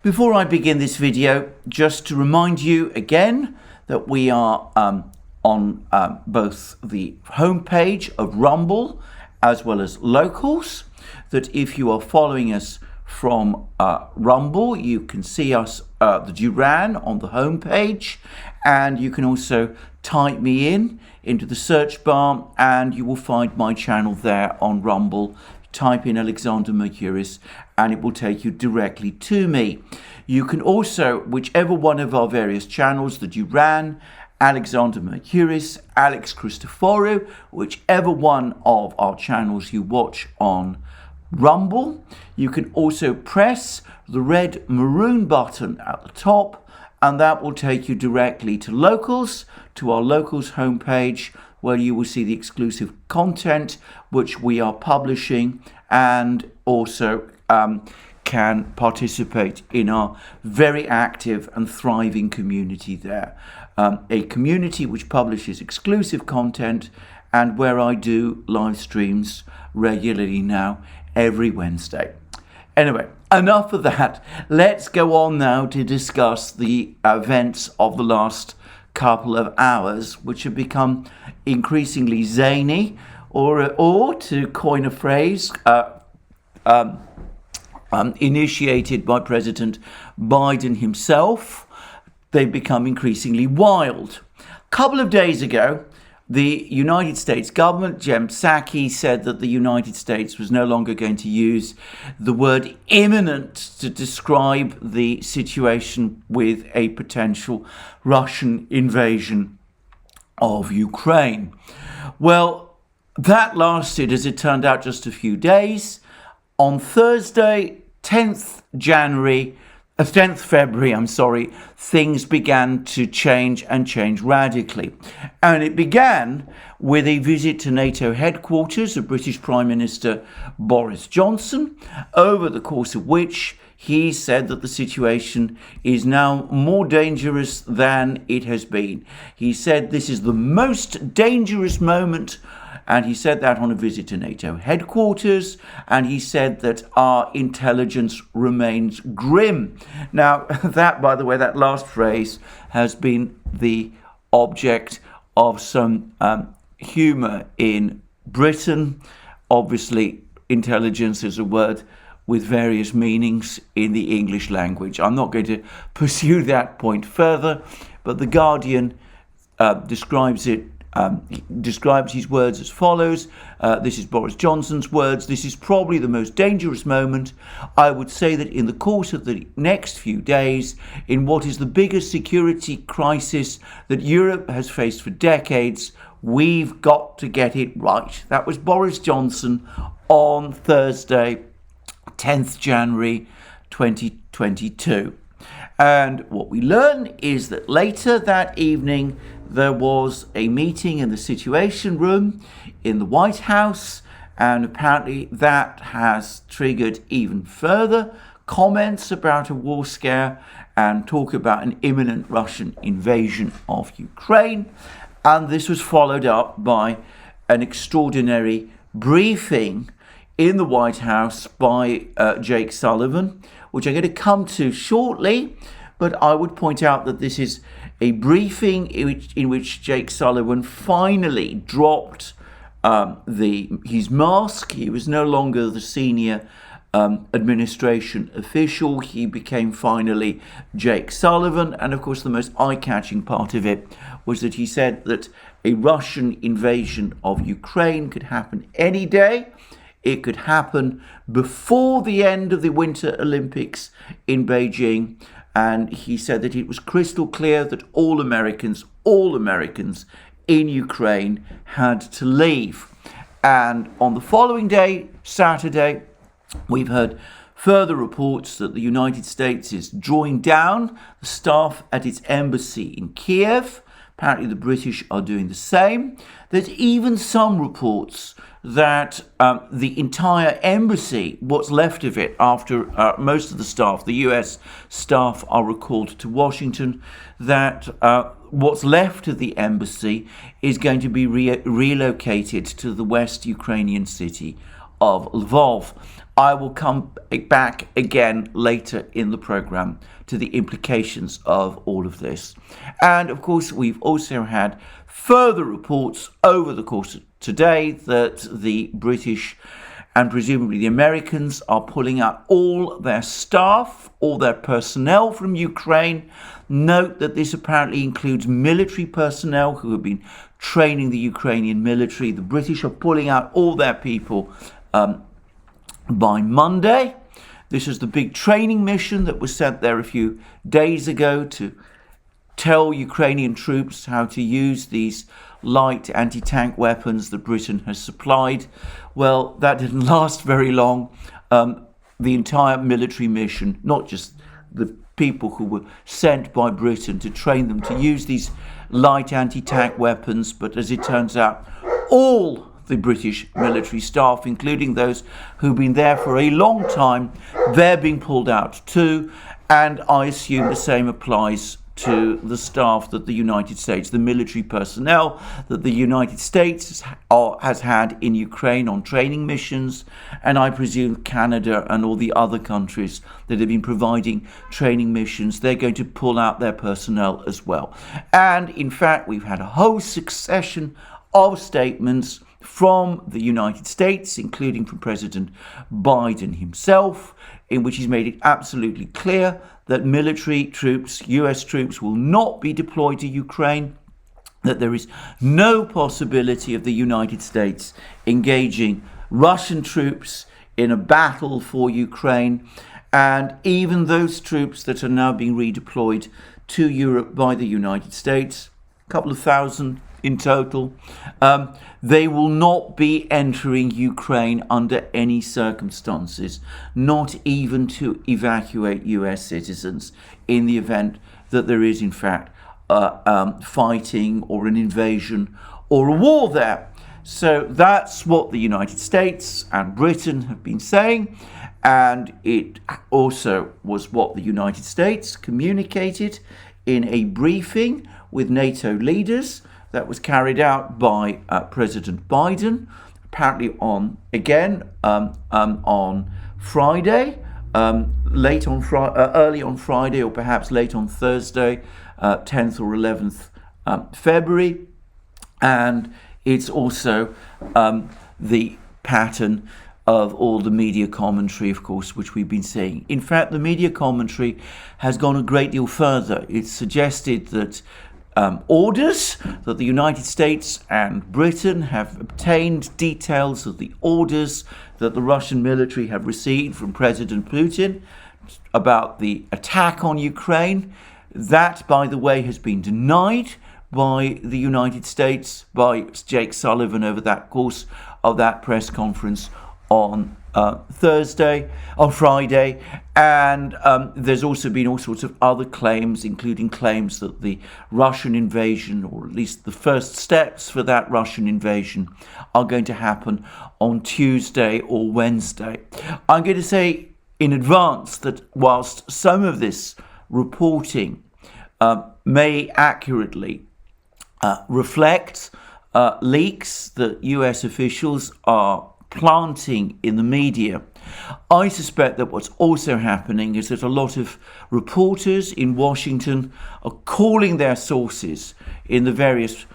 Before I begin this video, just to remind you again that we are on both the homepage of Rumble as well as Locals, that if you are following us from Rumble, you can see us, the Duran, on the homepage, and you can also type me into the search bar and you will find my channel there on Rumble. Type in Alexander Mercouris and it will take you directly to me. You can also, whichever one of our various channels, the Duran, Alexander Mercouris, Alex Christoforou, whichever one of our channels you watch on Rumble, you can also press the red maroon button at the top and that will take you directly to Locals, to our Locals homepage, where you will see the exclusive content which we are publishing and also can participate in our very active and thriving community there. A community which publishes exclusive content and where I do live streams regularly now every Wednesday. Anyway, enough of that. Let's go on now to discuss the events of the last couple of hours, which have become increasingly zany, or to coin a phrase initiated by President Biden himself, they've become increasingly wild. A couple of days ago, the United States government, Psaki, said that the United States was no longer going to use the word imminent to describe the situation with a potential Russian invasion of Ukraine. Well, that lasted, as it turned out, just a few days. On Thursday, 10th February, things began to change radically. And it began with a visit to NATO headquarters of British Prime Minister Boris Johnson, over the course of which he said that the situation is now more dangerous than it has been. He said this is the most dangerous moment, and he said that on a visit to NATO headquarters, and he said that our intelligence remains grim. Now, that, by the way, that last phrase has been the object of some humour in Britain. Obviously, intelligence is a word with various meanings in the English language. I'm not going to pursue that point further, but The Guardian describes his words as follows. This is Boris Johnson's words. This is probably the most dangerous moment. I would say that in the course of the next few days, in what is the biggest security crisis that Europe has faced for decades, we've got to get it right. That was Boris Johnson on Thursday, 10th January 2022. And what we learn is that later that evening, there was a meeting in the Situation Room in the White House, and apparently that has triggered even further comments about a war scare and talk about an imminent Russian invasion of Ukraine. And this was followed up by an extraordinary briefing in the White House by Jake Sullivan, which I'm going to come to shortly. But I would point out that this is a briefing in which Jake Sullivan finally dropped his mask. He was no longer the senior administration official. He became finally Jake Sullivan. And of course, the most eye-catching part of it was that he said that a Russian invasion of Ukraine could happen any day. It could happen before the end of the Winter Olympics in Beijing. And he said that it was crystal clear that all Americans in Ukraine had to leave. And on the following day, Saturday, we've heard further reports that the United States is drawing down the staff at its embassy in Kiev. Apparently the British are doing the same. There's even some reports that the entire embassy, what's left of it after most of the staff, the US staff, are recalled to Washington, that what's left of the embassy is going to be relocated to the West Ukrainian city of Lvov. I will come back again later in the program to the implications of all of this. And of course, we've also had further reports over the course of today that the British and presumably the Americans are pulling out all their staff, all their personnel from Ukraine. Note that this apparently includes military personnel who have been training the Ukrainian military. The British are pulling out all their people by Monday. This is the big training mission that was sent there a few days ago to tell Ukrainian troops how to use these light anti-tank weapons that Britain has supplied. Well, that didn't last very long. The entire military mission, not just the people who were sent by Britain to train them to use these light anti-tank weapons, but as it turns out, all the British military staff, including those who've been there for a long time, they're being pulled out too. And I assume the same applies to the staff that the United States, the military personnel that the United States has had in Ukraine on training missions, and I presume Canada and all the other countries that have been providing training missions, they're going to pull out their personnel as well. And in fact, we've had a whole succession of statements from the United States, including from President Biden himself, in which he's made it absolutely clear that military troops, US troops, will not be deployed to Ukraine, that there is no possibility of the United States engaging Russian troops in a battle for Ukraine, and even those troops that are now being redeployed to Europe by the United States, a couple of thousand in total, they will not be entering Ukraine under any circumstances, not even to evacuate US citizens in the event that there is in fact fighting or an invasion or a war there. So that's what the United States and Britain have been saying, and it also was what the United States communicated in a briefing with NATO leaders that was carried out by President Biden, apparently on Friday, early on Friday, or perhaps late on Thursday, 10th or 11th February. And it's also the pattern of all the media commentary, of course, which we've been seeing. In fact, the media commentary has gone a great deal further. It's suggested that orders that the United States and Britain have obtained, details of the orders that the Russian military have received from President Putin about the attack on Ukraine. That, by the way, has been denied by the United States, by Jake Sullivan over that course of that press conference on Friday, and there's also been all sorts of other claims, including claims that the Russian invasion, or at least the first steps for that Russian invasion, are going to happen on Tuesday or Wednesday. I'm going to say in advance that whilst some of this reporting may accurately reflect leaks that US officials are planting in the media, I suspect that what's also happening is that a lot of reporters in Washington are calling their sources in the various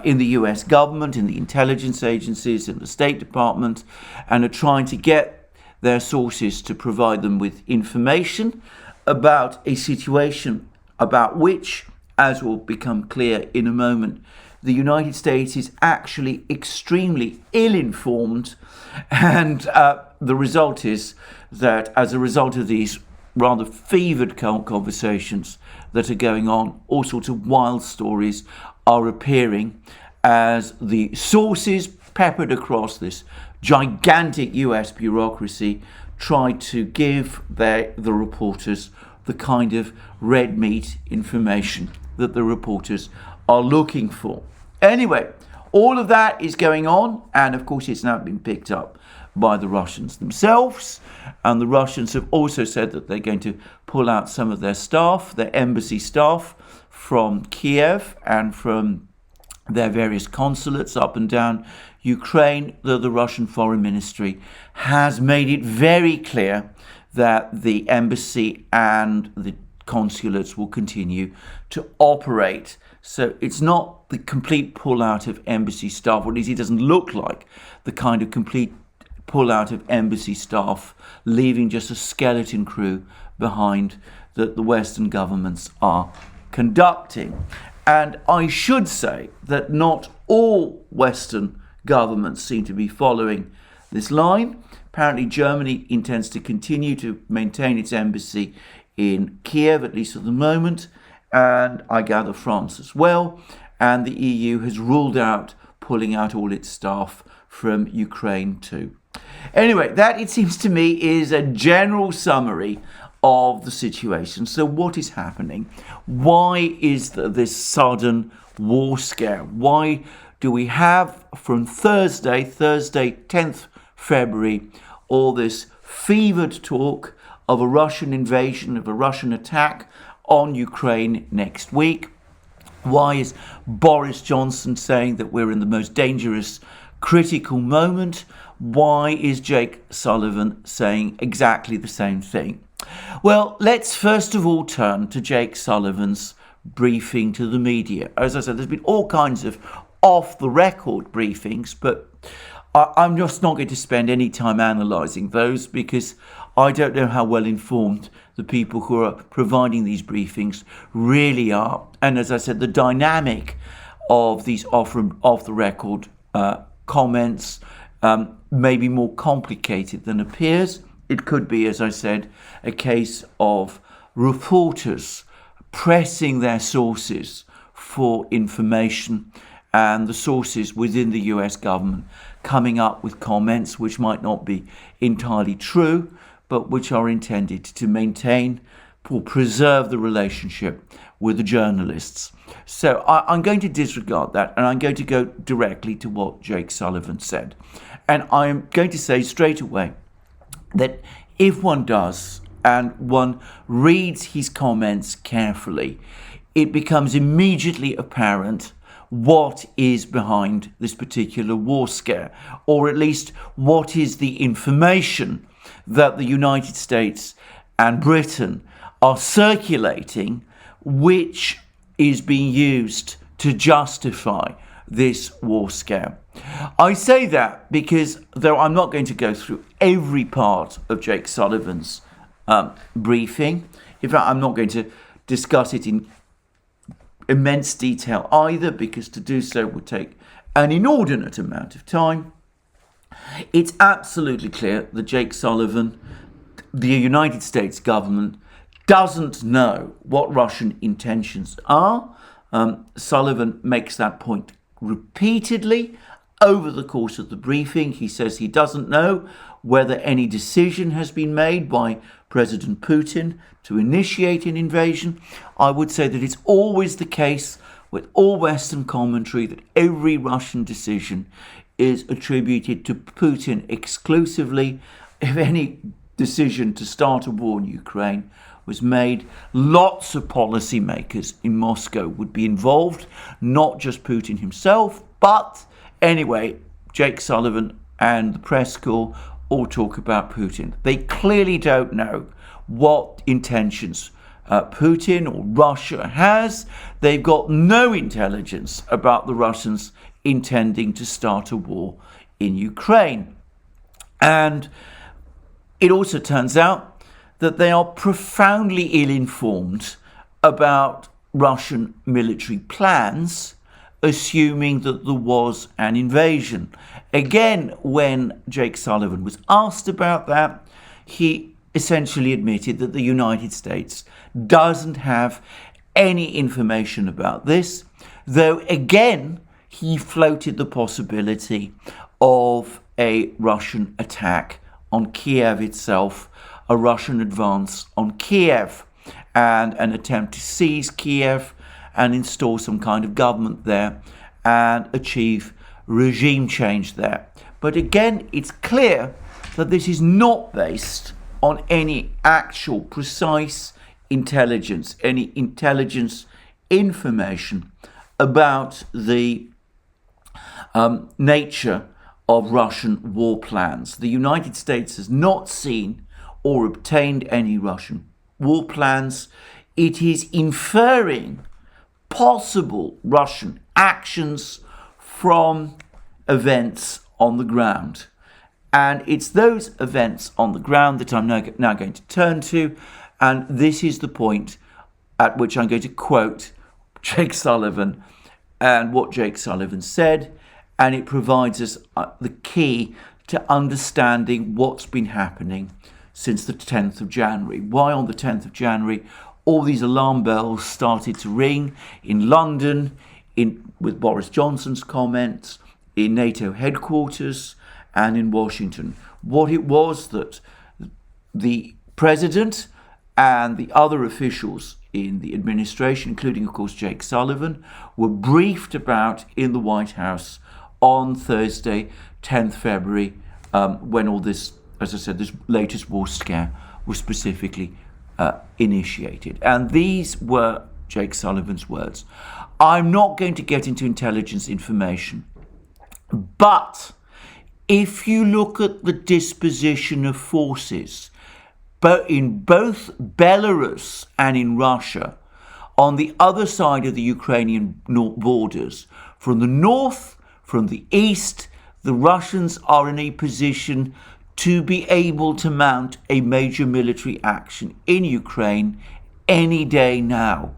in the US government, in the intelligence agencies, in the State Department, and are trying to get their sources to provide them with information about a situation about which, as will become clear in a moment, the United States is actually extremely ill-informed, and the result is that as a result of these rather fevered conversations that are going on, all sorts of wild stories are appearing as the sources peppered across this gigantic US bureaucracy try to give the reporters the kind of red meat information that the reporters are looking for. Anyway, all of that is going on, and of course it's now been picked up by the Russians themselves, and the Russians have also said that they're going to pull out some of their staff, their embassy staff, from Kiev and from their various consulates up and down Ukraine, the Russian Foreign Ministry has made it very clear that the embassy and the consulates will continue to operate. So it's not the complete pull-out of embassy staff, or at least it doesn't look like the kind of complete pull-out of embassy staff, leaving just a skeleton crew behind that the Western governments are conducting. And I should say that not all Western governments seem to be following this line. Apparently Germany intends to continue to maintain its embassy in Kiev, at least at the moment, and I gather France as well. And the EU has ruled out pulling out all its staff from Ukraine too. Anyway, that, it seems to me, is a general summary of the situation. So what is happening? Why is this sudden war scare? Why do we have from Thursday 10th February, all this fevered talk of a Russian invasion, of a Russian attack on Ukraine next week? Why is Boris Johnson saying that we're in the most dangerous, critical moment? Why is Jake Sullivan saying exactly the same thing? Well, let's first of all turn to Jake Sullivan's briefing to the media. As I said, there's been all kinds of off-the-record briefings, but I'm just not going to spend any time analysing those because I don't know how well informed the people who are providing these briefings really are. And as I said, the dynamic of these off-the-record comments may be more complicated than appears. It could be, as I said, a case of reporters pressing their sources for information and the sources within the US government coming up with comments which might not be entirely true, but which are intended to maintain or preserve the relationship with the journalists. So I'm going to disregard that, and I'm going to go directly to what Jake Sullivan said. And I'm going to say straight away that if one does, and one reads his comments carefully, it becomes immediately apparent what is behind this particular war scare, or at least what is the information that the United States and Britain are circulating, which is being used to justify this war scare. I say that because, though I'm not going to go through every part of Jake Sullivan's briefing, in fact, I'm not going to discuss it in immense detail either, because to do so would take an inordinate amount of time. It's absolutely clear that Jake Sullivan, the United States government, doesn't know what Russian intentions are. Sullivan makes that point repeatedly over the course of the briefing. He says he doesn't know whether any decision has been made by President Putin to initiate an invasion. I would say that it's always the case with all Western commentary that every Russian decision is attributed to Putin exclusively. If any decision to start a war in Ukraine was made, lots of policymakers in Moscow would be involved, not just Putin himself. But anyway, Jake Sullivan and the press corps all talk about Putin. They clearly don't know what intentions Putin or Russia has. They've got no intelligence about the Russians intending to start a war in Ukraine. And it also turns out that they are profoundly ill-informed about Russian military plans, assuming that there was an invasion. Again, when Jake Sullivan was asked about that, he essentially admitted that the United States doesn't have any information about this, though again, he floated the possibility of a Russian attack on Kiev itself, a Russian advance on Kiev, and an attempt to seize Kiev and install some kind of government there and achieve regime change there. But again, it's clear that this is not based on any actual precise intelligence, any intelligence information about the nature of Russian war plans. The United States has not seen or obtained any Russian war plans. It is inferring possible Russian actions from events on the ground. And it's those events on the ground that I'm now going to turn to. And this is the point at which I'm going to quote Jake Sullivan and what Jake Sullivan said. And it provides us the key to understanding what's been happening since the 10th of January. Why on the 10th of January all these alarm bells started to ring in London, with Boris Johnson's comments, in NATO headquarters and in Washington. What it was that the president and the other officials in the administration, including, of course, Jake Sullivan, were briefed about in the White House on Thursday, 10th February, when all this, as I said, this latest war scare was specifically initiated. And these were Jake Sullivan's words. I'm not going to get into intelligence information, but if you look at the disposition of forces, but in both Belarus and in Russia, on the other side of the Ukrainian borders, from the north, from the east, the Russians are in a position to be able to mount a major military action in Ukraine any day now.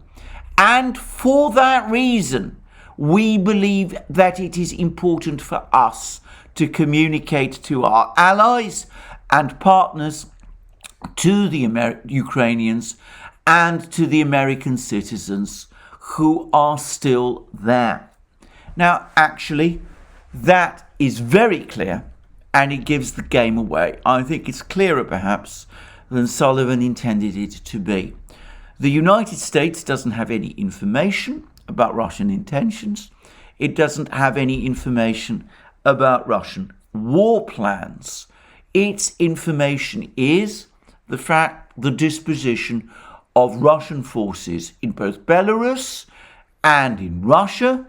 And for that reason, we believe that it is important for us to communicate to our allies and partners, to the Ukrainians and to the American citizens who are still there. Now, actually, that is very clear, and it gives the game away. I think it's clearer, perhaps, than Sullivan intended it to be. The United States doesn't have any information about Russian intentions. It doesn't have any information about Russian war plans. Its information is the disposition of Russian forces in both Belarus and in Russia,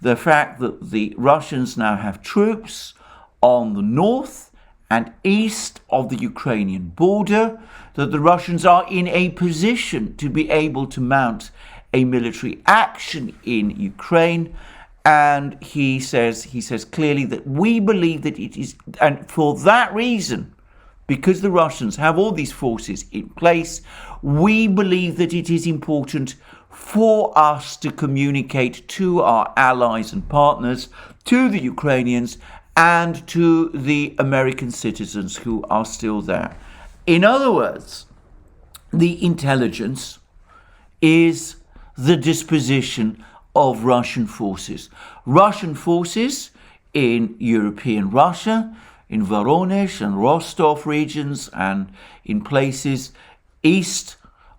the fact that the Russians now have troops on the north and east of the Ukrainian border, that the Russians are in a position to be able to mount a military action in Ukraine. And he says clearly that we believe that it is, and for that reason, because the Russians have all these forces in place, we believe that it is important for us to communicate to our allies and partners, to the Ukrainians and to the American citizens who are still there. In other words, the intelligence is the disposition of Russian forces. Russian forces in European Russia, in Voronezh and Rostov regions, and in places east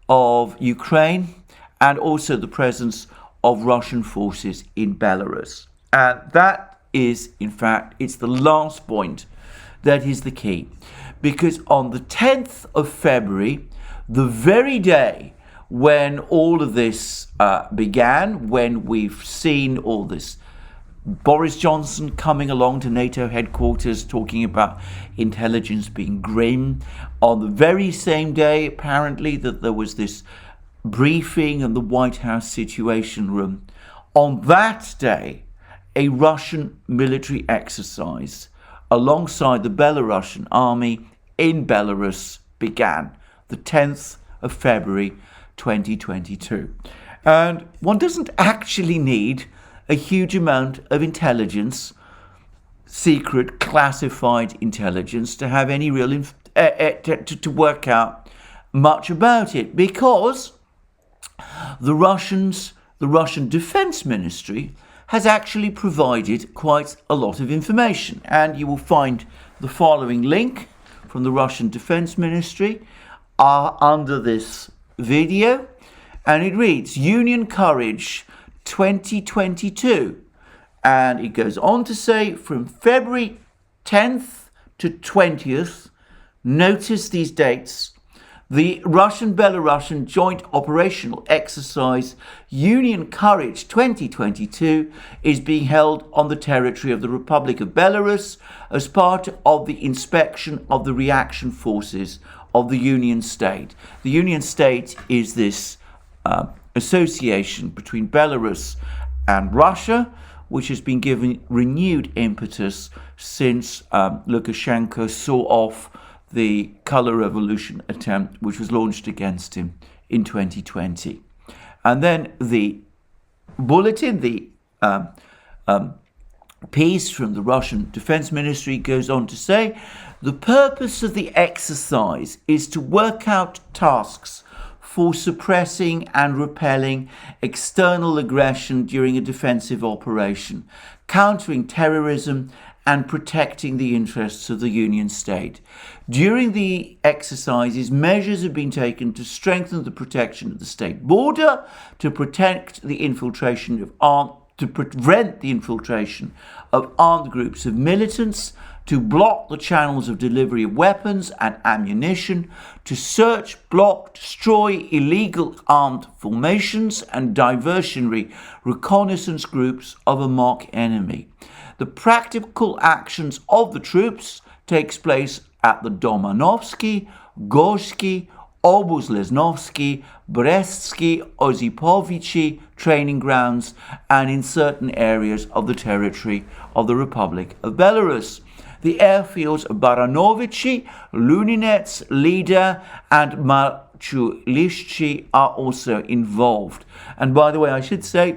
of Ukraine, and also the presence of Russian forces in Belarus. And that is, in fact, it's the last point that is the key. Because on the 10th of February, the very day when all of this began, when we've seen all this Boris Johnson coming along to NATO headquarters talking about intelligence being grim, on the very same day, apparently, that there was this briefing in the White House Situation Room, on that day, a Russian military exercise alongside the Belarusian army in Belarus began, the 10th of February 2022. And one doesn't actually need a huge amount of intelligence, secret, classified intelligence, to have any real to work out much about it, because the Russian Defense Ministry has actually provided quite a lot of information. And you will find the following link from the Russian Defense Ministry under this video, and it reads Union Courage 2022, and it goes on to say from February 10th to 20th, notice these dates, The Russian-Belarusian Joint Operational Exercise Union Courage 2022 is being held on the territory of the Republic of Belarus as part of the inspection of the reaction forces of the Union State. The Union State is this association between Belarus and Russia, which has been given renewed impetus since Lukashenko saw off the colour revolution attempt which was launched against him in 2020. And then the bulletin, the piece from the Russian Defense Ministry goes on to say, the purpose of the exercise is to work out tasks for suppressing and repelling external aggression during a defensive operation, countering terrorism and protecting the interests of the Union State. During the exercises, measures have been taken to strengthen the protection of the state border, to protect the infiltration of to prevent the infiltration of armed groups of militants, to block the channels of delivery of weapons and ammunition, to search, block, destroy illegal armed formations and diversionary reconnaissance groups of a mock enemy. The practical actions of the troops takes place at the Domanovsky, Gorsky, Obuz-Lesnovsky, Brestsky, Osipovichi training grounds and in certain areas of the territory of the Republic of Belarus. The airfields of Baranovichy, Luninets, Lida and Marchulishchi are also involved. And by the way, I should say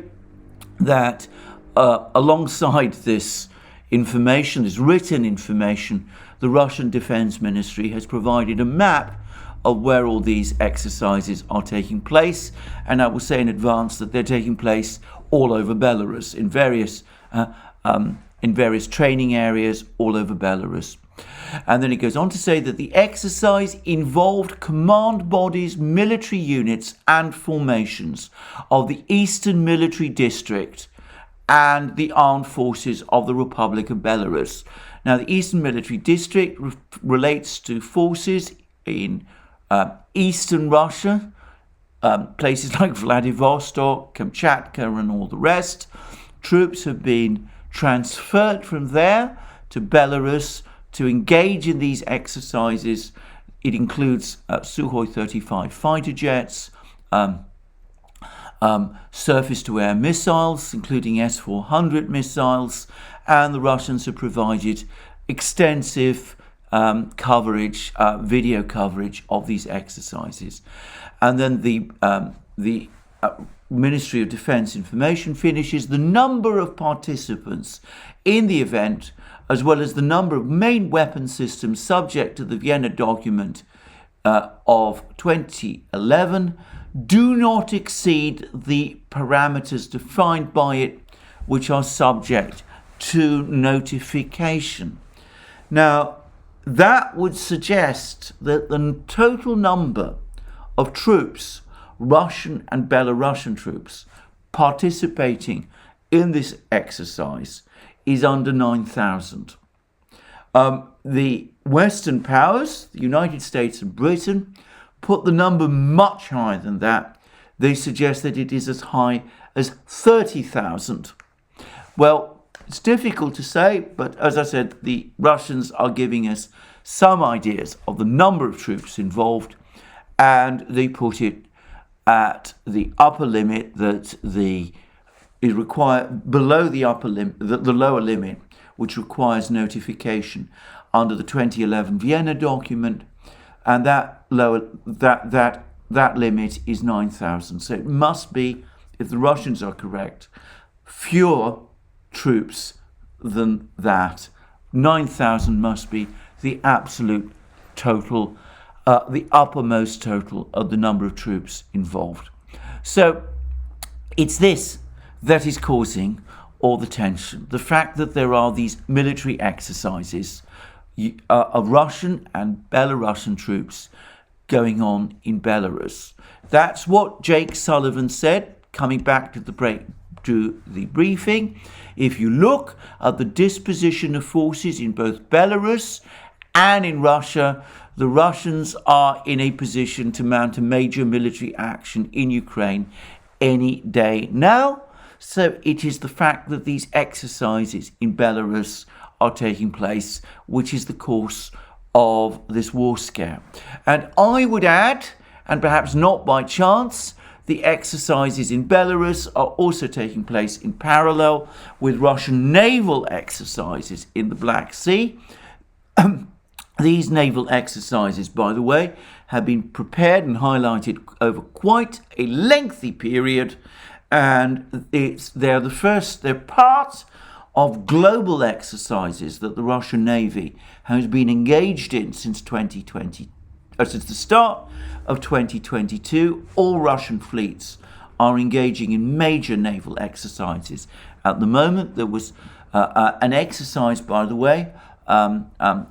that alongside this information, this written information, the Russian Defense Ministry has provided a map of where all these exercises are taking place. And I will say in advance that they're taking place all over Belarus, in various training areas all over Belarus. And then it goes on to say that the exercise involved command bodies, military units and formations of the Eastern Military District and the armed forces of the Republic of Belarus. Now, the Eastern Military District relates to forces in Eastern Russia, places like Vladivostok, Kamchatka and all the rest. Troops have been transferred from there to Belarus to engage in these exercises. It includes Sukhoi 35 fighter jets, surface-to-air missiles, including S-400 missiles, and the Russians have provided extensive coverage, video coverage of these exercises. And then the Ministry of Defense information finishes the number of participants in the event, as well as the number of main weapon systems subject to the Vienna document of 2011, do not exceed the parameters defined by it, which are subject to notification. Now, that would suggest that the total number of troops, Russian and Belarusian troops, participating in this exercise is under 9,000. The Western powers, the United States and Britain, put the number much higher than that. They suggest that it is as high as 30,000. Well, it's difficult to say, but as I said, the Russians are giving us some ideas of the number of troops involved, and they put it at the upper limit that is required below the upper limit, the lower limit, which requires notification under the 2011 Vienna document, and that limit is 9,000. So it must be, if the Russians are correct, fewer troops than that. 9,000 must be the absolute total, the uppermost total of the number of troops involved. So it's this that is causing all the tension. The fact that there are these military exercises of Russian and Belarusian troops going on in Belarus. That's what Jake Sullivan said, coming back to the briefing. If you look at the disposition of forces in both Belarus and in Russia, the Russians are in a position to mount a major military action in Ukraine any day now. So it is the fact that these exercises in Belarus are taking place, which is the course of this war scare. And I would add, and perhaps not by chance, the exercises in Belarus are also taking place in parallel with Russian naval exercises in the Black Sea. These naval exercises, by the way, have been prepared and highlighted over quite a lengthy period, and they're part of global exercises that the Russian Navy has been engaged in since 2020. Since the start of 2022, all Russian fleets are engaging in major naval exercises. At the moment, there was an exercise, by the way,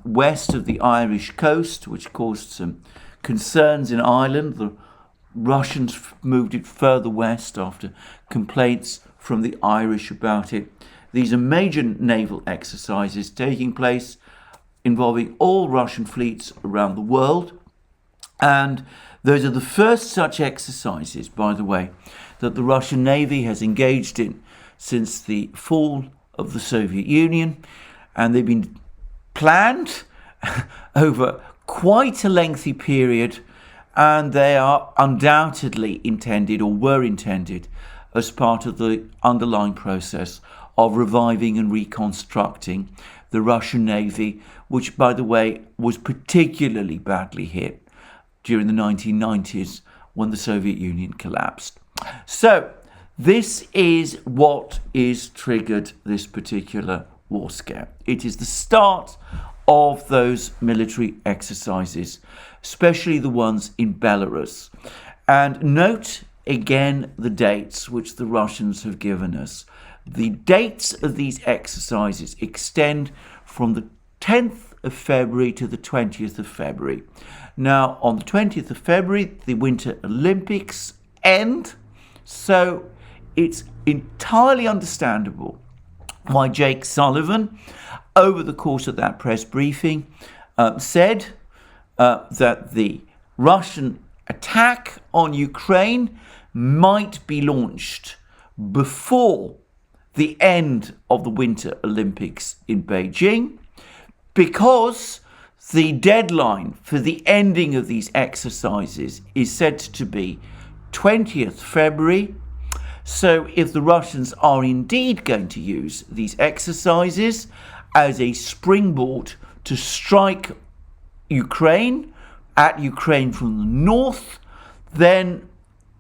west of the Irish coast, which caused some concerns in Ireland. The Russians moved it further west after complaints from the Irish about it. These are major naval exercises taking place involving all Russian fleets around the world. And those are the first such exercises, by the way, that the Russian Navy has engaged in since the fall of the Soviet Union. And they've been planned over quite a lengthy period, and they are undoubtedly intended, or were intended, as part of the underlying process of reviving and reconstructing the Russian Navy, which, by the way, was particularly badly hit during the 1990s when the Soviet Union collapsed. So this is what is triggered this particular war scare. It is the start of those military exercises, especially the ones in Belarus. And note again the dates which the Russians have given us. The dates of these exercises extend from the 10th of February to the 20th of February. Now, on the 20th of February, the Winter Olympics end, so it's entirely understandable why Jake Sullivan, over the course of that press briefing, said that the Russian attack on Ukraine might be launched before the end of the Winter Olympics in Beijing, because the deadline for the ending of these exercises is said to be 20th February. So if the Russians are indeed going to use these exercises as a springboard to strike Ukraine, at Ukraine from the north, then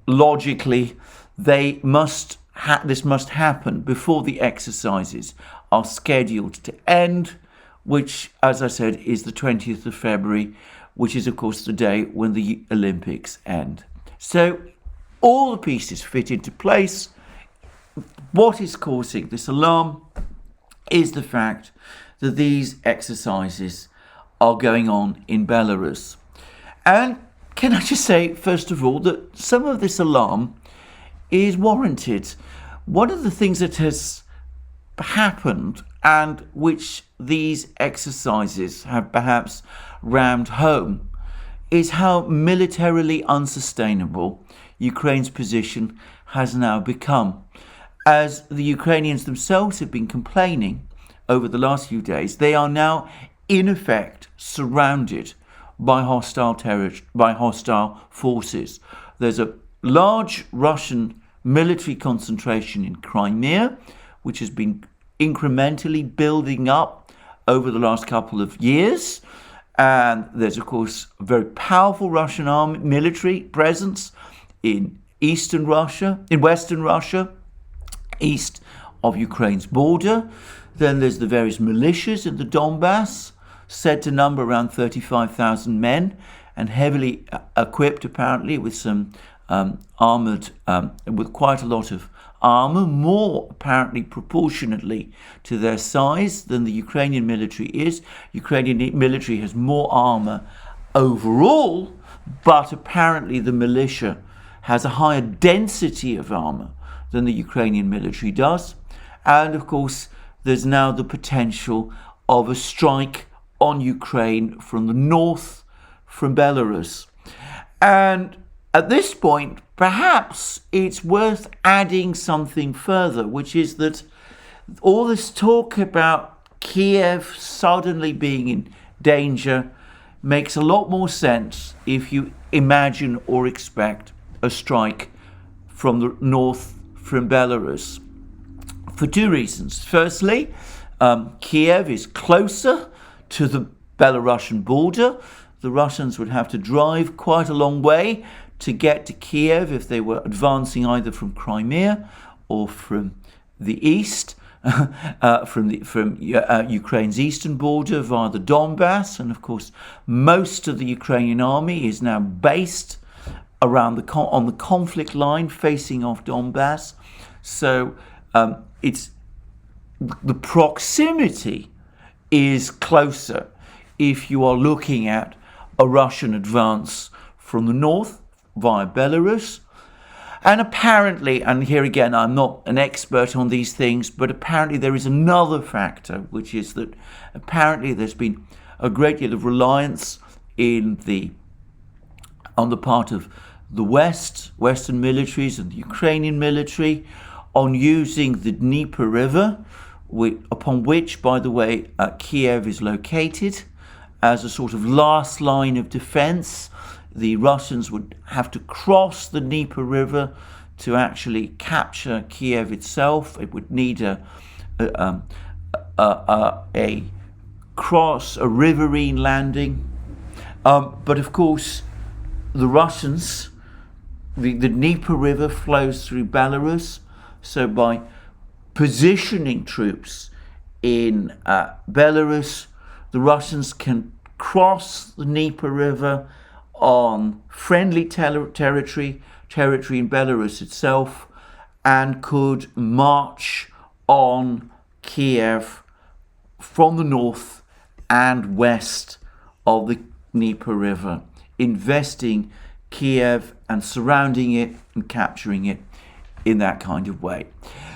logically this must happen before the exercises are scheduled to end, which, as I said, is the 20th of February, which is, of course, the day when the Olympics end. So all the pieces fit into place. What is causing this alarm is the fact that these exercises are going on in Belarus. And can I just say, first of all, that some of this alarm is warranted. One of the things that has happened, and which these exercises have perhaps rammed home, is how militarily unsustainable Ukraine's position has now become. As the Ukrainians themselves have been complaining over the last few days, they are now in effect surrounded by hostile forces. There's a large Russian military concentration in Crimea, which has been incrementally building up over the last couple of years. And there's, of course, a very powerful Russian army military presence in Western Russia, east of Ukraine's border. Then there's the various militias in the Donbass, said to number around 35,000 men and heavily equipped, apparently, with some armoured, with quite a lot of armour, more apparently proportionately to their size than the Ukrainian military is. Ukrainian military has more armour overall, but apparently the militia has a higher density of armour than the Ukrainian military does. And of course, there's now the potential of a strike on Ukraine from the north, from Belarus. And at this point, perhaps it's worth adding something further, which is that all this talk about Kiev suddenly being in danger makes a lot more sense if you imagine or expect a strike from the north, from Belarus, for two reasons. Firstly, Kiev is closer to the Belarusian border. The Russians would have to drive quite a long way to get to Kiev if they were advancing either from Crimea or from the east, from Ukraine's eastern border via the Donbass. And of course, most of the Ukrainian army is now based around on the conflict line facing off Donbass. So it's the proximity is closer if you are looking at a Russian advance from the north via Belarus. And apparently, and here again, I'm not an expert on these things, but apparently there is another factor, which is that apparently there's been a great deal of reliance on the part of the Western militaries and the Ukrainian military on using the Dnieper River, upon which, by the way, Kiev is located, as a sort of last line of defense. The Russians would have to cross the Dnieper River to actually capture Kiev itself. It would need a riverine landing. But of course, the Russians, the Dnieper River flows through Belarus. So by positioning troops in Belarus, the Russians can cross the Dnieper River on friendly territory in Belarus itself, and could march on Kiev from the north and west of the Dnieper River, investing Kiev and surrounding it and capturing it in that kind of way.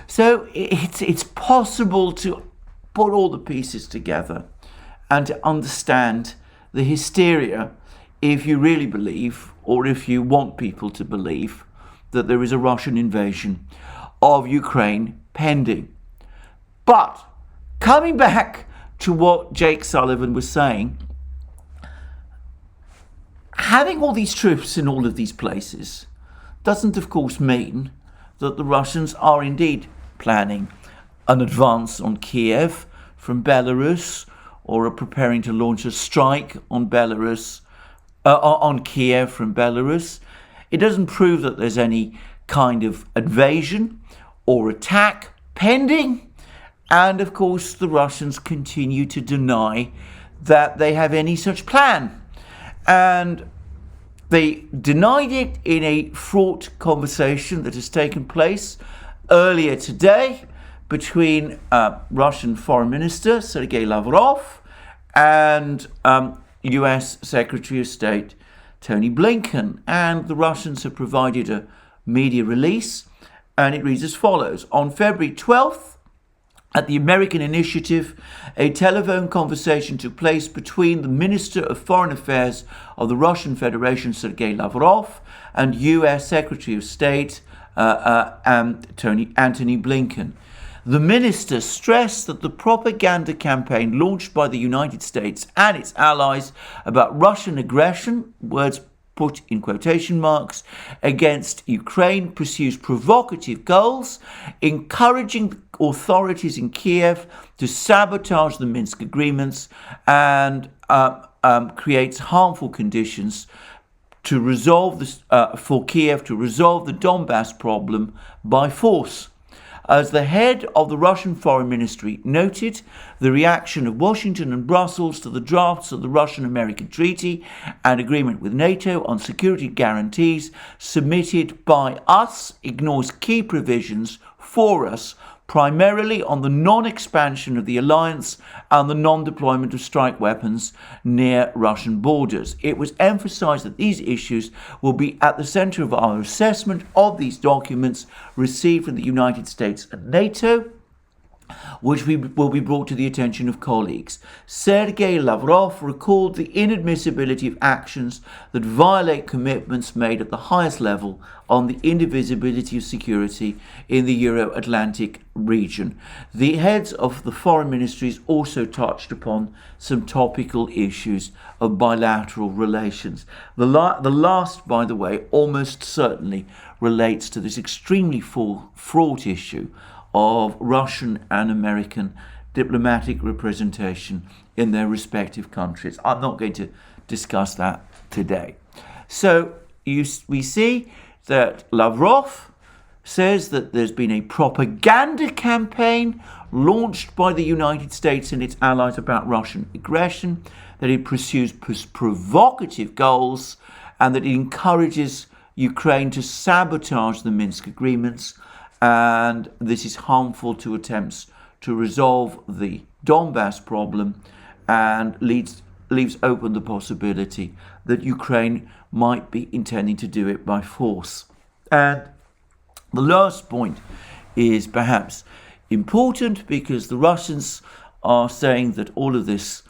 So it's possible to put all the pieces together and to understand the hysteria if you really believe, or if you want people to believe, that there is a Russian invasion of Ukraine pending. But coming back to what Jake Sullivan was saying, having all these troops in all of these places doesn't, of course, mean that the Russians are indeed planning an advance on Kiev from Belarus, or are preparing to launch a strike on on Kiev from Belarus. It doesn't prove that there's any kind of invasion or attack pending. And of course, the Russians continue to deny that they have any such plan. And they denied it in a fraught conversation that has taken place earlier today between Russian Foreign Minister Sergei Lavrov and US Secretary of State Tony Blinken. And the Russians have provided a media release, and it reads as follows. On February 12th, at the American Initiative, a telephone conversation took place between the Minister of Foreign Affairs of the Russian Federation, Sergei Lavrov, and US Secretary of State Antony Blinken. The minister stressed that the propaganda campaign launched by the United States and its allies about Russian aggression, words put in quotation marks, against Ukraine pursues provocative goals, encouraging authorities in Kiev to sabotage the Minsk agreements, and creates harmful conditions to resolve this, for Kiev to resolve the Donbass problem by force. As the head of the Russian Foreign Ministry noted, the reaction of Washington and Brussels to the drafts of the Russian-American Treaty and agreement with NATO on security guarantees submitted by us ignores key provisions for us, primarily on the non-expansion of the alliance and the non-deployment of strike weapons near Russian borders. It was emphasized that these issues will be at the center of our assessment of these documents received from the United States and NATO, which will be brought to the attention of colleagues. Sergei Lavrov recalled the inadmissibility of actions that violate commitments made at the highest level on the indivisibility of security in the Euro-Atlantic region. The heads of the foreign ministries also touched upon some topical issues of bilateral relations. The last, by the way, almost certainly relates to this extremely fraught issue of Russian and American diplomatic representation in their respective countries. I'm not going to discuss that today. So we see that Lavrov says that there's been a propaganda campaign launched by the United States and its allies about Russian aggression, that it pursues provocative goals, and that it encourages Ukraine to sabotage the Minsk agreements, and this is harmful to attempts to resolve the Donbass problem, and leaves open the possibility that Ukraine might be intending to do it by force. And the last point is perhaps important because the Russians are saying that all of this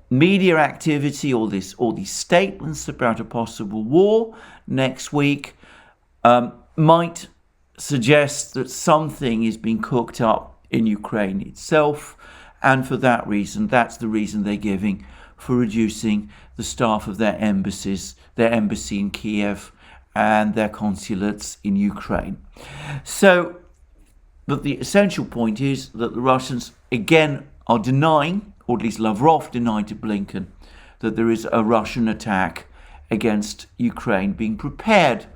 media activity, all these statements about a possible war next week might suggest that something is being cooked up in Ukraine itself, and for that reason, that's the reason they're giving for reducing the staff of their embassy in Kiev and their consulates in Ukraine. So, but the essential point is that the Russians again are denying, or at least Lavrov denied to Blinken, that there is a Russian attack against Ukraine being prepared.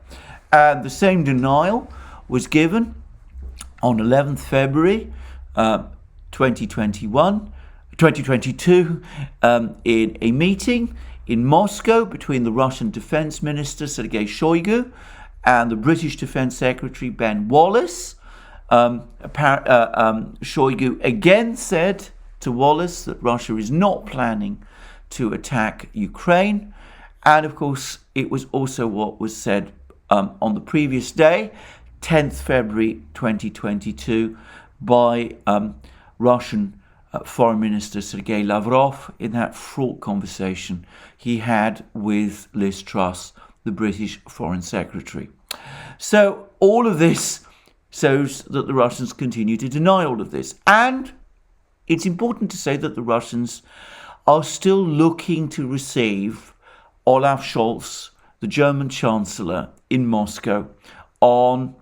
And the same denial was given on 11th February 2022 in a meeting in Moscow between the Russian Defense Minister Sergei Shoigu and the British Defense Secretary Ben Wallace. Shoigu again said to Wallace that Russia is not planning to attack Ukraine. And of course, it was also what was said on the previous day, 10th February 2022, by Russian Foreign Minister Sergei Lavrov in that fraught conversation he had with Liz Truss, the British Foreign Secretary. So all of this shows that the Russians continue to deny all of this. And it's important to say that the Russians are still looking to receive Olaf Scholz, the German Chancellor, in Moscow on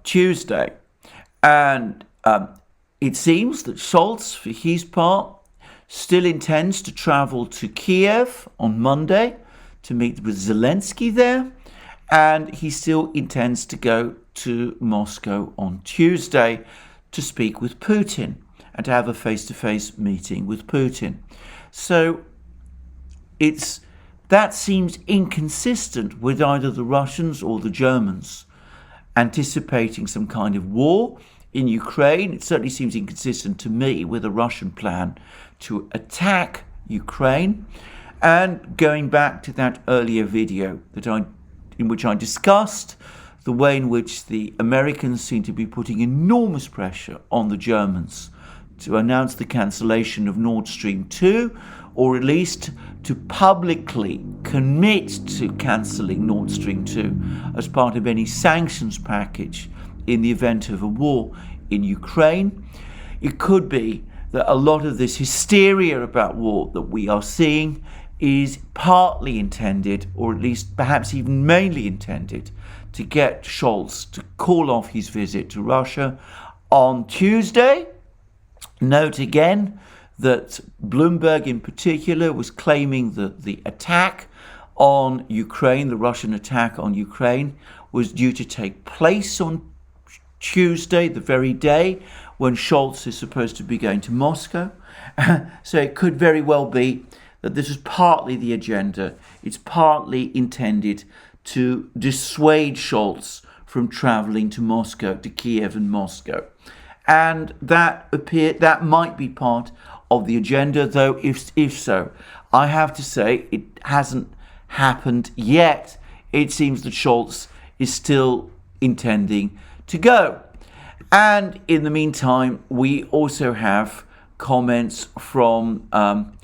Tuesday. And it seems that Scholz, for his part, still intends to travel to Kiev on Monday to meet with Zelensky there. And he still intends to go to Moscow on Tuesday to speak with Putin and to have a face-to-face meeting with Putin. So that seems inconsistent with either the Russians or the Germans anticipating some kind of war in Ukraine. It certainly seems inconsistent to me with a Russian plan to attack Ukraine. And going back to that earlier video in which I discussed the way in which the Americans seem to be putting enormous pressure on the Germans to announce the cancellation of Nord Stream 2, or at least to publicly commit to cancelling Nord Stream 2 as part of any sanctions package in the event of a war in Ukraine. It could be that a lot of this hysteria about war that we are seeing is partly intended, or at least perhaps even mainly intended, to get Scholz to call off his visit to Russia on Tuesday. Note again that Bloomberg in particular was claiming that the attack on Ukraine, the Russian attack on Ukraine, was due to take place on Tuesday, the very day when Scholz is supposed to be going to Moscow. So it could very well be that this is partly the agenda. It's partly intended to dissuade Scholz from traveling to Moscow, to Kiev and Moscow. And that might be part of the agenda, though if so, I have to say it hasn't happened yet. It seems that Scholz is still intending to go. And in the meantime, we also have comments from President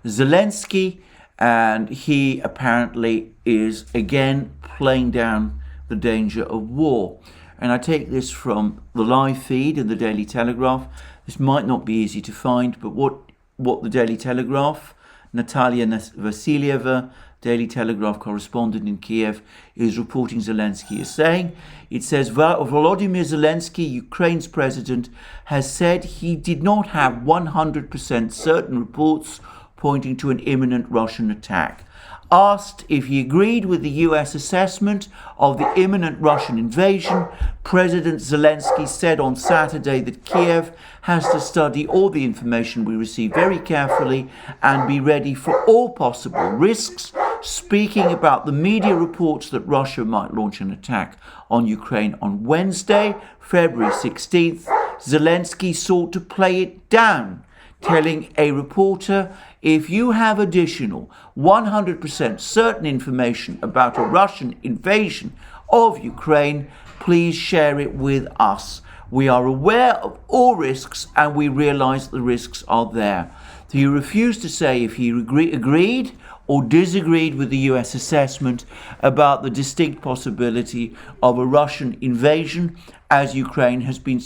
Zelensky, and he apparently is again playing down the danger of war. And I take this from the live feed in the Daily Telegraph. This might not be easy to find, but what the Daily Telegraph, Natalia Vasilyeva, Daily Telegraph correspondent in Kiev, is reporting Zelensky is saying. It says Volodymyr Zelensky, Ukraine's president, has said he did not have 100% certain reports pointing to an imminent Russian attack. Asked if he agreed with the US assessment of the imminent Russian invasion, President Zelensky said on Saturday that Kiev has to study all the information we receive very carefully and be ready for all possible risks, speaking about the media reports that Russia might launch an attack on Ukraine on Wednesday, February 16th. Zelensky sought to play it down, telling a reporter, if you have additional 100% certain information about a Russian invasion of Ukraine, please share it with us. We are aware of all risks and we realize the risks are there. He refused to say if he agreed or disagreed with the US assessment about the distinct possibility of a Russian invasion, as Ukraine has been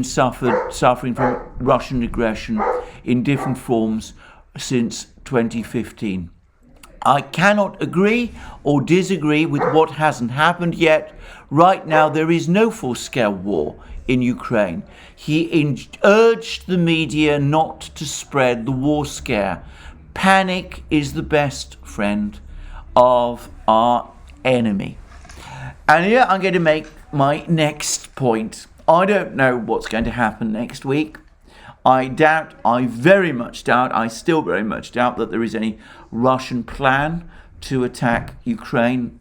suffering from Russian aggression in different forms since 2015. I cannot agree or disagree with what hasn't happened yet. Right now, there is no full-scale war in Ukraine. He urged the media not to spread the war scare. Panic is the best friend of our enemy. And here I'm going to make my next point. I don't know what's going to happen next week. I still very much doubt that there is any Russian plan to attack Ukraine.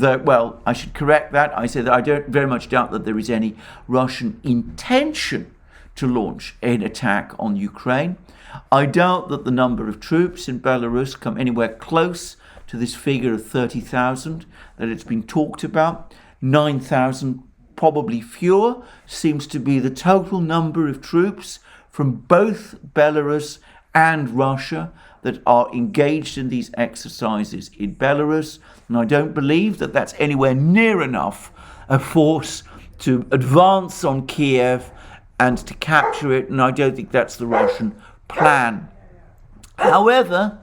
I should correct that. I say that I don't very much doubt that there is any Russian intention to launch an attack on Ukraine. I doubt that the number of troops in Belarus come anywhere close to this figure of 30,000 that it's been talked about. 9,000, probably fewer, seems to be the total number of troops from both Belarus and Russia that are engaged in these exercises in Belarus. And I don't believe that that's anywhere near enough a force to advance on Kiev and to capture it. And I don't think that's the Russian plan. However,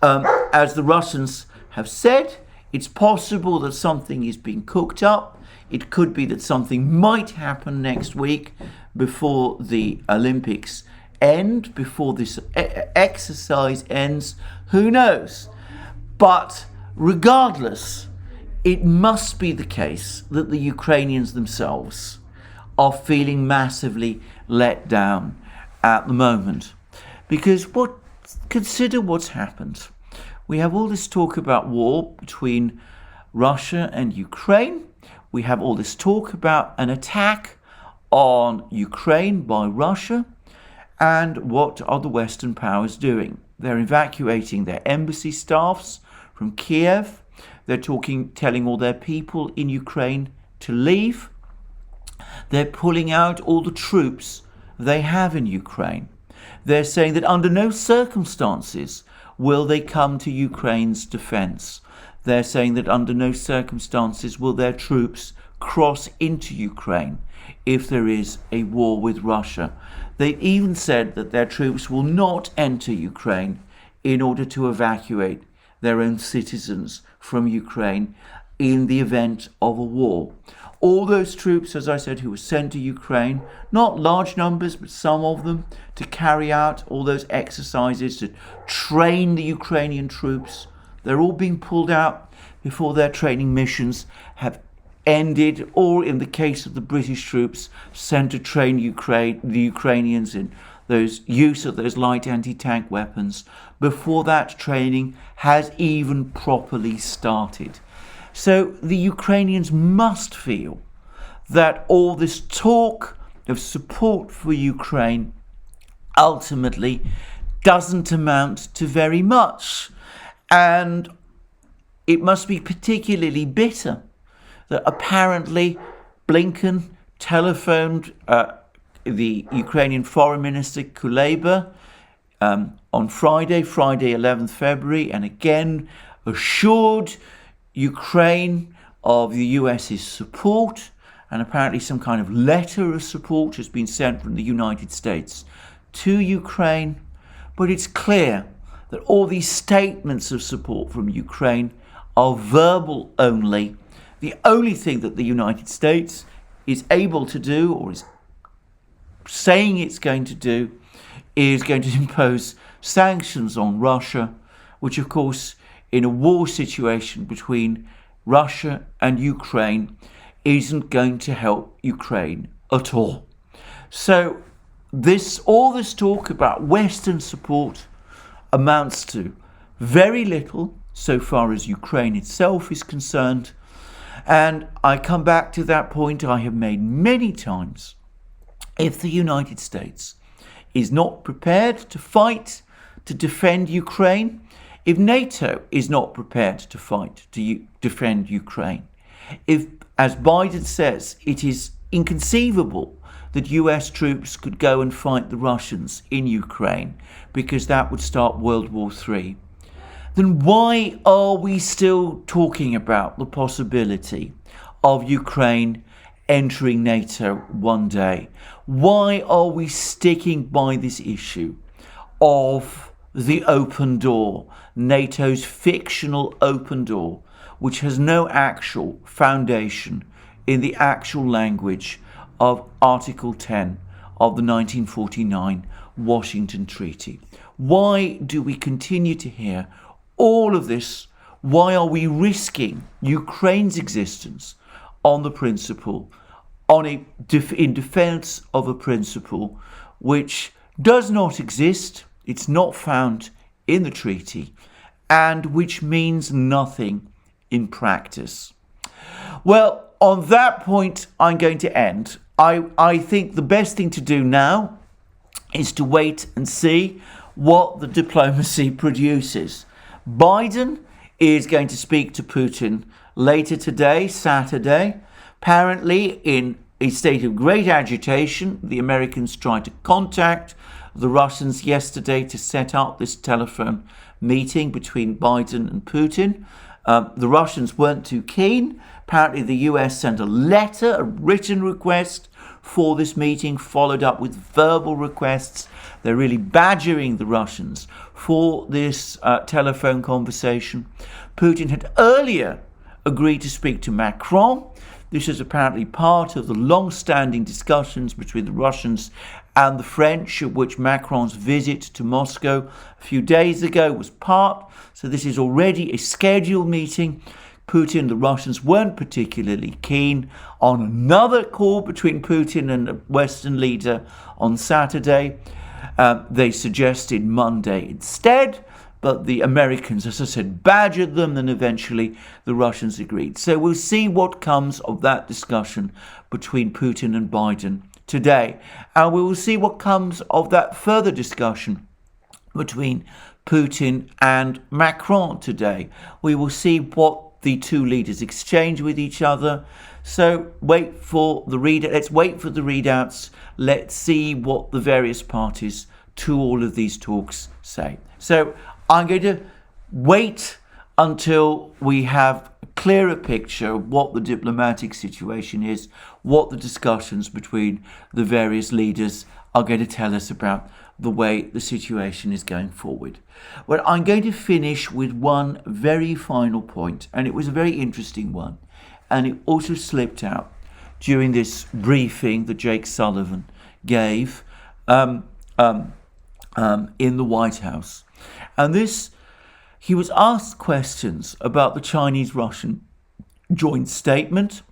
as the Russians have said, it's possible that something is being cooked up. It could be that something might happen next week before the Olympics end, before this exercise ends. Who knows? But regardless, it must be the case that the Ukrainians themselves are feeling massively let down at the moment. Because consider what's happened. We have all this talk about war between Russia and Ukraine. We have all this talk about an attack on Ukraine by Russia. And what are the Western powers doing? They're evacuating their embassy staffs from Kiev. They're telling all their people in Ukraine to leave. They're pulling out all the troops they have in Ukraine. They're saying that under no circumstances will they come to Ukraine's defense. They're saying that under no circumstances will their troops cross into Ukraine if there is a war with Russia. They even said that their troops will not enter Ukraine in order to evacuate their own citizens from Ukraine in the event of a war. All those troops, as I said, who were sent to Ukraine, not large numbers, but some of them, to carry out all those exercises, to train the Ukrainian troops, they're all being pulled out before their training missions have ended, or in the case of the British troops sent to train the Ukrainians in those use of those light anti-tank weapons, before that training has even properly started. So the Ukrainians must feel that all this talk of support for Ukraine ultimately doesn't amount to very much. And it must be particularly bitter that apparently Blinken telephoned the Ukrainian Foreign Minister Kuleba on Friday 11th February, and again assured Ukraine of the US's support, and apparently some kind of letter of support has been sent from the United States to Ukraine. But it's clear that all these statements of support from Ukraine are verbal only. The only thing that the United States is able to do, or is saying it's going to do, is going to impose sanctions on Russia, which of course in a war situation between Russia and Ukraine isn't going to help Ukraine at all. So all this talk about Western support amounts to very little so far as Ukraine itself is concerned. And I come back to that point I have made many times. If the United States is not prepared to fight to defend Ukraine, if NATO is not prepared to fight to defend Ukraine, if, as Biden says, it is inconceivable that US troops could go and fight the Russians in Ukraine because that would start World War III, then why are we still talking about the possibility of Ukraine entering NATO one day? Why are we sticking by this issue of the open door, NATO's fictional open door, which has no actual foundation in the actual language of Article 10 of the 1949 Washington Treaty? Why do we continue to hear all of this? Why are we risking Ukraine's existence on the principle, in defense of a principle which does not exist, it's not found in the treaty, and which means nothing in practice? Well, on that point, I'm going to end. I think the best thing to do now is to wait and see what the diplomacy produces. Biden is going to speak to Putin later today, Saturday. Apparently, in a state of great agitation, the Americans tried to contact the Russians yesterday to set up this telephone meeting between Biden and Putin. The Russians weren't too keen. Apparently, the US sent a letter, a written request for this meeting, followed up with verbal requests. They're really badgering the Russians for this telephone conversation. Putin had earlier agreed to speak to Macron. This is apparently part of the long-standing discussions between the Russians and the French, of which Macron's visit to Moscow a few days ago was part. So this is already a scheduled meeting. Putin, the Russians weren't particularly keen on another call between Putin and a Western leader on Saturday. They suggested Monday instead, but the Americans, as I said, badgered them, and eventually the Russians agreed. So we'll see what comes of that discussion between Putin and Biden today. And we will see what comes of that further discussion between Putin and Macron today. We will see what the two leaders exchange with each other. So let's wait for the readouts. Let's see what the various parties to all of these talks say. So I'm going to wait until we have a clearer picture of what the diplomatic situation is, what the discussions between the various leaders are going to tell us about the way the situation is going forward. Well, I'm going to finish with one very final point, and it was a very interesting one, and it also slipped out during this briefing that Jake Sullivan gave in the White House. And he was asked questions about the Chinese-Russian joint statement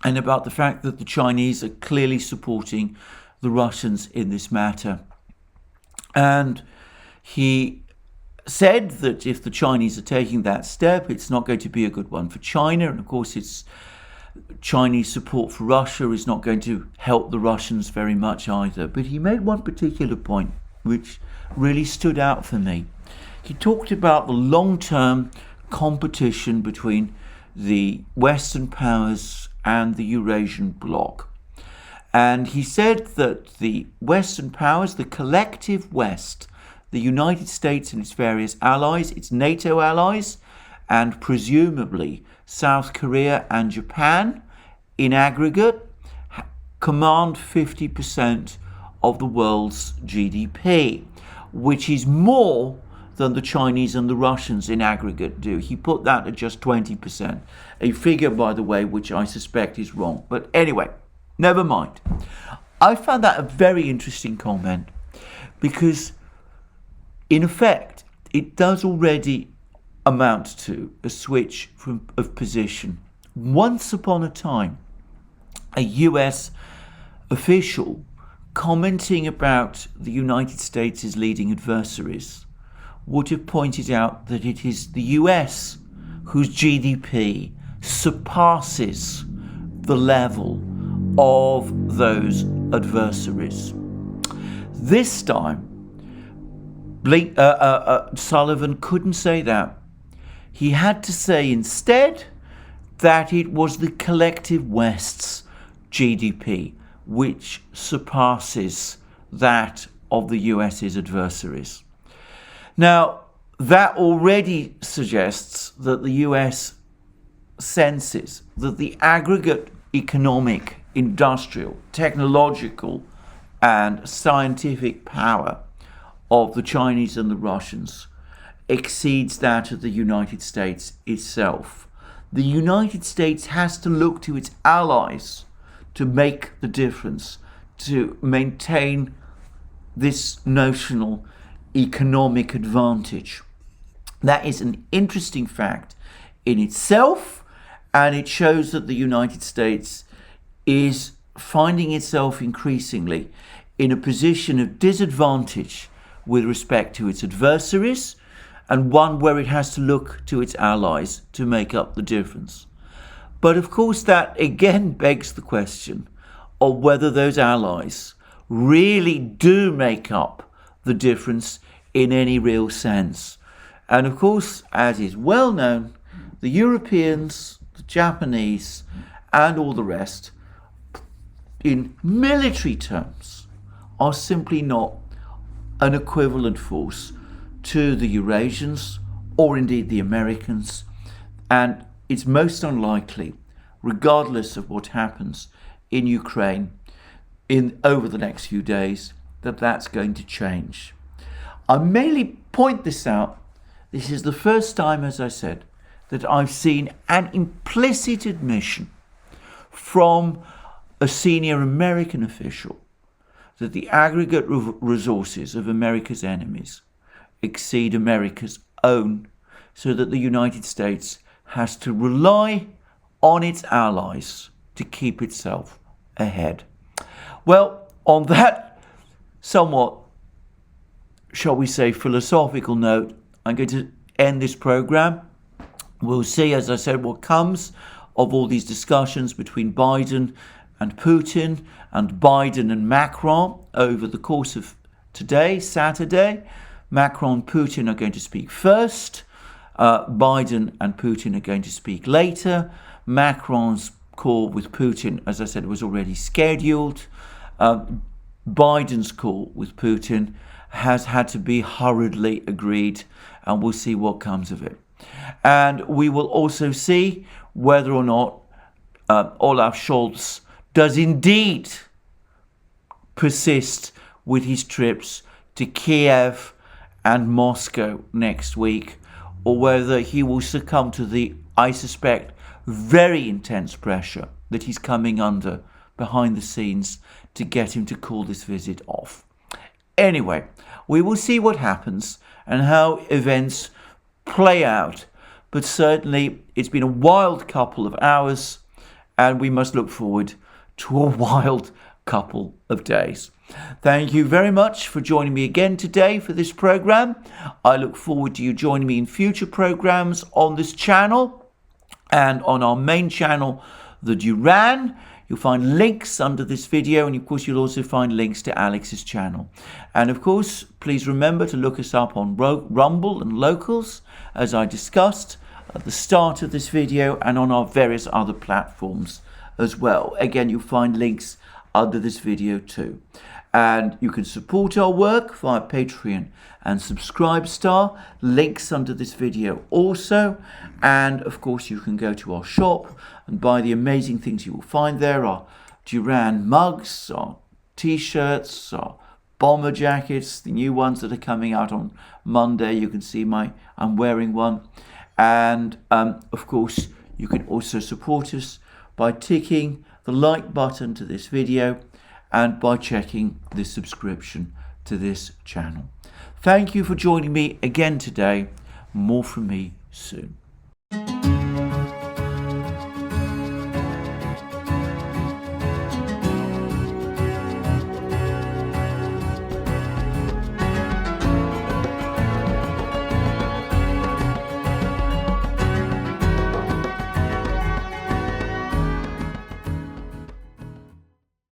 and about the fact that the Chinese are clearly supporting the Russians in this matter. And he said that if the Chinese are taking that step, it's not going to be a good one for China. And of course, Chinese support for Russia is not going to help the Russians very much either. But he made one particular point which really stood out for me. he talked about the long-term competition between the Western powers and the Eurasian bloc. And he said that the Western powers, the collective West, the United States and its various allies, its NATO allies, and presumably South Korea and Japan, in aggregate, command 50% of the world's GDP, which is more than the Chinese and the Russians in aggregate do. He put that at just 20%, a figure, by the way, which I suspect is wrong. But anyway, never mind. I found that a very interesting comment because, in effect, it does already amount to a switch of position. Once upon a time, a US official commenting about the United States' leading adversaries would have pointed out that it is the US whose GDP surpasses the level of those adversaries. This time, Sullivan couldn't say that. He had to say instead that it was the collective West's GDP which surpasses that of the US's adversaries. Now, that already suggests that the US senses that the aggregate economic, industrial, technological, and scientific power of the Chinese and the Russians exceeds that of the United States itself. The United States has to look to its allies to make the difference, to maintain this notional economic advantage. That is an interesting fact in itself, and it shows that the United States is finding itself increasingly in a position of disadvantage with respect to its adversaries, and one where it has to look to its allies to make up the difference. But of course, that again begs the question of whether those allies really do make up the difference in any real sense. And of course, as is well known, the Europeans, the Japanese, and all the rest, in military terms, are simply not an equivalent force to the Eurasians or indeed the Americans. And it's most unlikely, regardless of what happens in Ukraine over the next few days, that that's going to change. I mainly point this out. This is the first time, as I said, that I've seen an implicit admission from a senior American official that the aggregate resources of America's enemies exceed America's own, so that the United States has to rely on its allies to keep itself ahead. Well, on that somewhat, shall we say, philosophical note, I'm going to end this program. We'll see, as I said, what comes of all these discussions between Biden and Putin and Biden and Macron over the course of today, Saturday. Macron and Putin are going to speak first. Biden and Putin are going to speak later. Macron's call with Putin, as I said, was already scheduled. Biden's call with Putin has had to be hurriedly agreed, and we'll see what comes of it. And we will also see whether or not Olaf Scholz does indeed persist with his trips to Kiev and Moscow next week, or whether he will succumb to the, I suspect, very intense pressure that he's coming under behind the scenes to get him to call this visit off. Anyway, we will see what happens and how events play out. But certainly it's been a wild couple of hours, and we must look forward to a wild couple of days. Thank you very much for joining me again today for this program. I look forward to you joining me in future programs on this channel and on our main channel, the Duran. You'll find links under this video, and of course you'll also find links to Alex's channel. And of course, please remember to look us up on Rumble and Locals, as I discussed at the start of this video, and on our various other platforms as well. Again, you'll find links under this video too. And you can support our work via Patreon and Subscribestar, links under this video also. And of course you can go to our shop and buy the amazing things you will find there, our Duran mugs, our t-shirts, our bomber jackets, the new ones that are coming out on Monday. You can see I'm wearing one. And of course you can also support us by ticking the like button to this video and by checking the subscription to this channel. Thank you for joining me again today. More from me soon.